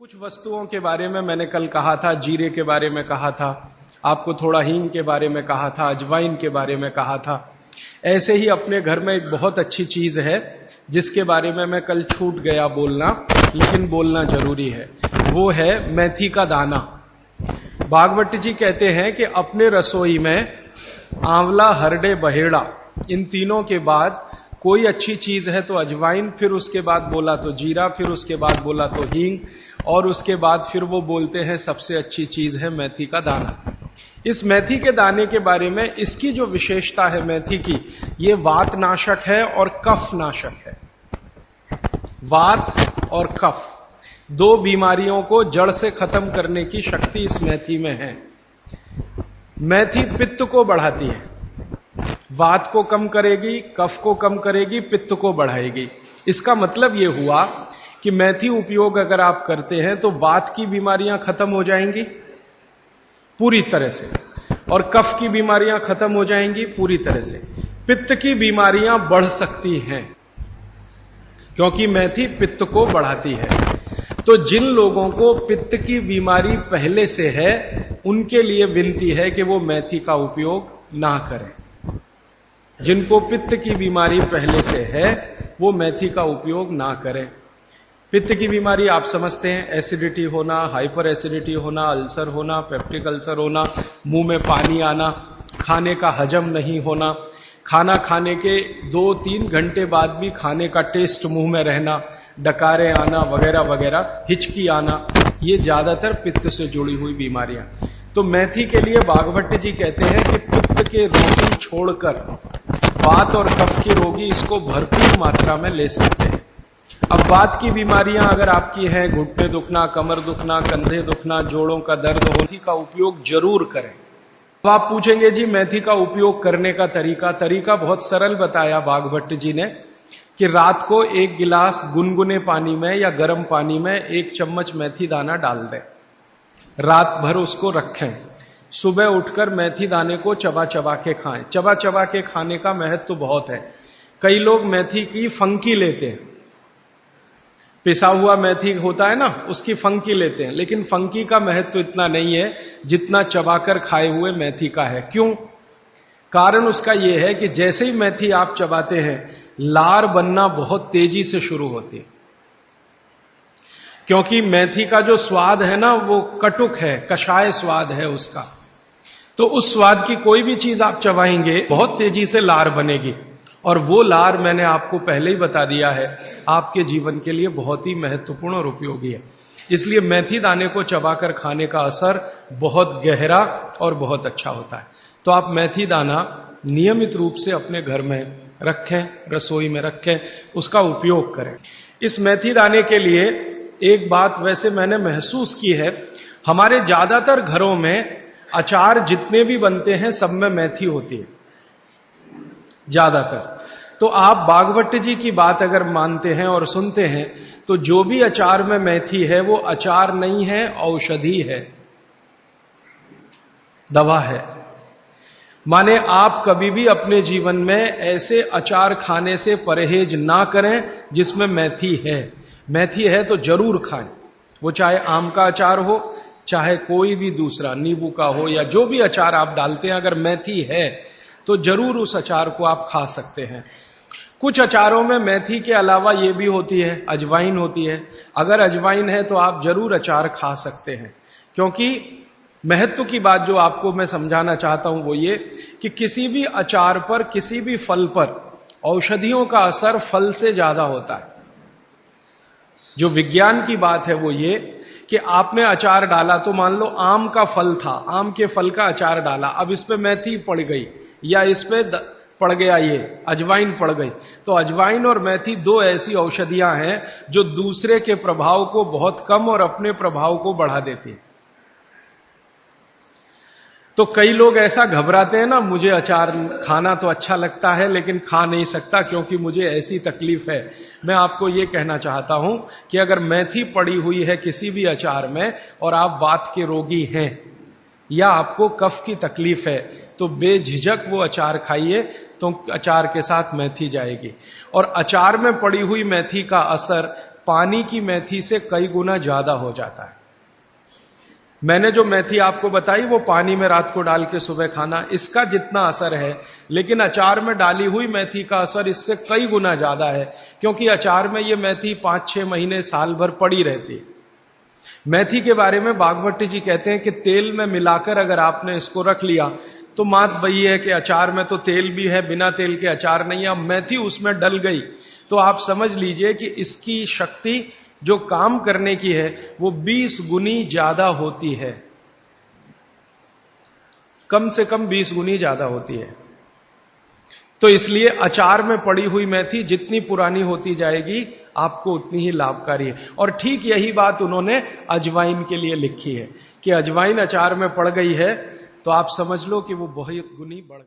कुछ वस्तुओं के बारे में मैंने कल कहा था, जीरे के बारे में कहा था, आपको थोड़ा हींग के बारे में कहा था, अजवाइन के बारे में कहा था। ऐसे ही अपने घर में एक बहुत अच्छी चीज है जिसके बारे में मैं कल छूट गया बोलना, लेकिन बोलना जरूरी है। वो है मेथी का दाना। भागवत जी कहते हैं कि अपने रसोई में आंवला, हरडे, बहेड़ा, इन तीनों के बाद कोई अच्छी चीज है तो अजवाइन, फिर उसके बाद बोला तो जीरा, फिर उसके बाद बोला तो हींग, और उसके बाद फिर वो बोलते हैं सबसे अच्छी चीज है मेथी का दाना। इस मेथी के दाने के बारे में इसकी जो विशेषता है मेथी की, ये वात नाशक है और कफ नाशक है। वात और कफ दो बीमारियों को जड़ से खत्म करने की शक्ति इस मेथी में है। मेथी पित्त को बढ़ाती है, वात को कम करेगी, कफ को कम करेगी, पित्त को बढ़ाएगी। इसका मतलब यह हुआ कि मेथी उपयोग अगर आप करते हैं तो वात की बीमारियां खत्म हो जाएंगी पूरी तरह से, और कफ की बीमारियां खत्म हो जाएंगी पूरी तरह से। पित्त की बीमारियां बढ़ सकती हैं क्योंकि मेथी पित्त को बढ़ाती है। तो जिन लोगों को पित्त की बीमारी पहले से है उनके लिए विनती है कि वो मेथी का उपयोग ना करें। जिनको पित्त की बीमारी पहले से है वो मेथी का उपयोग ना करें। पित्त की बीमारी आप समझते हैं, एसिडिटी होना, हाइपर एसिडिटी होना, अल्सर होना, पेप्टिक अल्सर होना, मुंह में पानी आना, खाने का हजम नहीं होना, खाना खाने के 2-3 घंटे बाद भी खाने का टेस्ट मुंह में रहना, डकारे आना वगैरह वगैरह, हिचकी आना, ये ज्यादातर पित्त से जुड़ी हुई बीमारियां। तो मेथी के लिए भागवत जी कहते हैं कि पित्त के रोगी छोड़कर वात और कफ के रोगी इसको भरपूर मात्रा में ले सकते हैं। अब वात की बीमारियां अगर आपकी हैं, घुटने दुखना, कमर दुखना, कंधे दुखना, जोड़ों का दर्द, मेथी का उपयोग जरूर करें। अब आप पूछेंगे जी मेथी का उपयोग करने का तरीका बहुत सरल बताया भागवत जी ने कि रात को 1 गिलास गुनगुने पानी में या गर्म पानी में 1 चम्मच मेथी दाना डाल दें, रात भर उसको रखें, सुबह उठकर मेथी दाने को चबा चबा के खाएं। चबा चबा के खाने का महत्व तो बहुत है। कई लोग मेथी की फंकी लेते हैं, पिसा हुआ मेथी होता है ना, उसकी फंकी लेते हैं, लेकिन फंकी का महत्व इतना नहीं है जितना चबाकर खाए हुए मेथी का है। क्यों? कारण उसका यह है कि जैसे ही मेथी आप चबाते हैं लार बनना बहुत तेजी से शुरू होती है, क्योंकि मेथी का जो स्वाद है ना वो कटुक है, कषाय स्वाद है उसका। तो उस स्वाद की कोई भी चीज आप चबाएंगे बहुत तेजी से लार बनेगी, और वो लार मैंने आपको पहले ही बता दिया है आपके जीवन के लिए बहुत ही महत्वपूर्ण और उपयोगी है। इसलिए मेथी दाने को चबाकर खाने का असर बहुत गहरा और बहुत अच्छा होता है। तो आप मेथी दाना नियमित रूप से अपने घर में रखें, रसोई में रखें, उसका उपयोग करें। इस मेथी दाने के लिए एक बात वैसे मैंने महसूस की है, हमारे ज्यादातर घरों में अचार जितने भी बनते हैं सब में मेथी होती है ज्यादातर। तो आप भागवत जी की बात अगर मानते हैं और सुनते हैं तो जो भी अचार में मेथी है वो अचार नहीं है, औषधि है, दवा है। माने आप कभी भी अपने जीवन में ऐसे अचार खाने से परहेज ना करें जिसमें मेथी है। मेथी है तो जरूर खाएं, वो चाहे आम का अचार हो, चाहे कोई भी दूसरा, नींबू का हो, या जो भी अचार आप डालते हैं, अगर मेथी है तो जरूर उस अचार को आप खा सकते हैं। कुछ अचारों में मेथी के अलावा ये भी होती है, अजवाइन होती है। अगर अजवाइन है तो आप जरूर अचार खा सकते हैं, क्योंकि महत्व की बात जो आपको मैं समझाना चाहता हूं वो ये कि किसी भी अचार पर, किसी भी फल पर औषधियों का असर फल से ज्यादा होता है। जो विज्ञान की बात है वो ये कि आपने अचार डाला, तो मान लो आम का फल था, आम के फल का अचार डाला, अब इस पे मेथी पड़ गई या इस पे पड़ गया ये अजवाइन पड़ गई, तो अजवाइन और मेथी दो ऐसी औषधियां हैं जो दूसरे के प्रभाव को बहुत कम और अपने प्रभाव को बढ़ा देती है। तो कई लोग ऐसा घबराते हैं ना, मुझे अचार खाना तो अच्छा लगता है लेकिन खा नहीं सकता क्योंकि मुझे ऐसी तकलीफ है। मैं आपको ये कहना चाहता हूं कि अगर मेथी पड़ी हुई है किसी भी अचार में और आप वात के रोगी हैं या आपको कफ की तकलीफ है तो बेझिझक वो अचार खाइए, तो अचार के साथ मेथी जाएगी। और अचार में पड़ी हुई मेथी का असर पानी की मेथी से कई गुना ज्यादा हो जाता है। मैंने जो मेथी आपको बताई वो पानी में रात को डाल के सुबह खाना, इसका जितना असर है, लेकिन अचार में डाली हुई मेथी का असर इससे कई गुना ज्यादा है, क्योंकि अचार में ये मेथी 5-6 महीने साल भर पड़ी रहती है। मेथी के बारे में बागभट्टी जी कहते हैं कि तेल में मिलाकर अगर आपने इसको रख लिया तो बात वही है कि अचार में तो तेल भी है, बिना तेल के अचार नहीं है। अब मेथी उसमें डल गई तो आप समझ लीजिए कि इसकी शक्ति जो काम करने की है वो 20 गुनी ज्यादा होती है, कम से कम 20 गुनी ज्यादा होती है। तो इसलिए अचार में पड़ी हुई मेथी जितनी पुरानी होती जाएगी आपको उतनी ही लाभकारी है। और ठीक यही बात उन्होंने अजवाइन के लिए लिखी है कि अजवाइन अचार में पड़ गई है तो आप समझ लो कि वो बहुत गुनी बढ़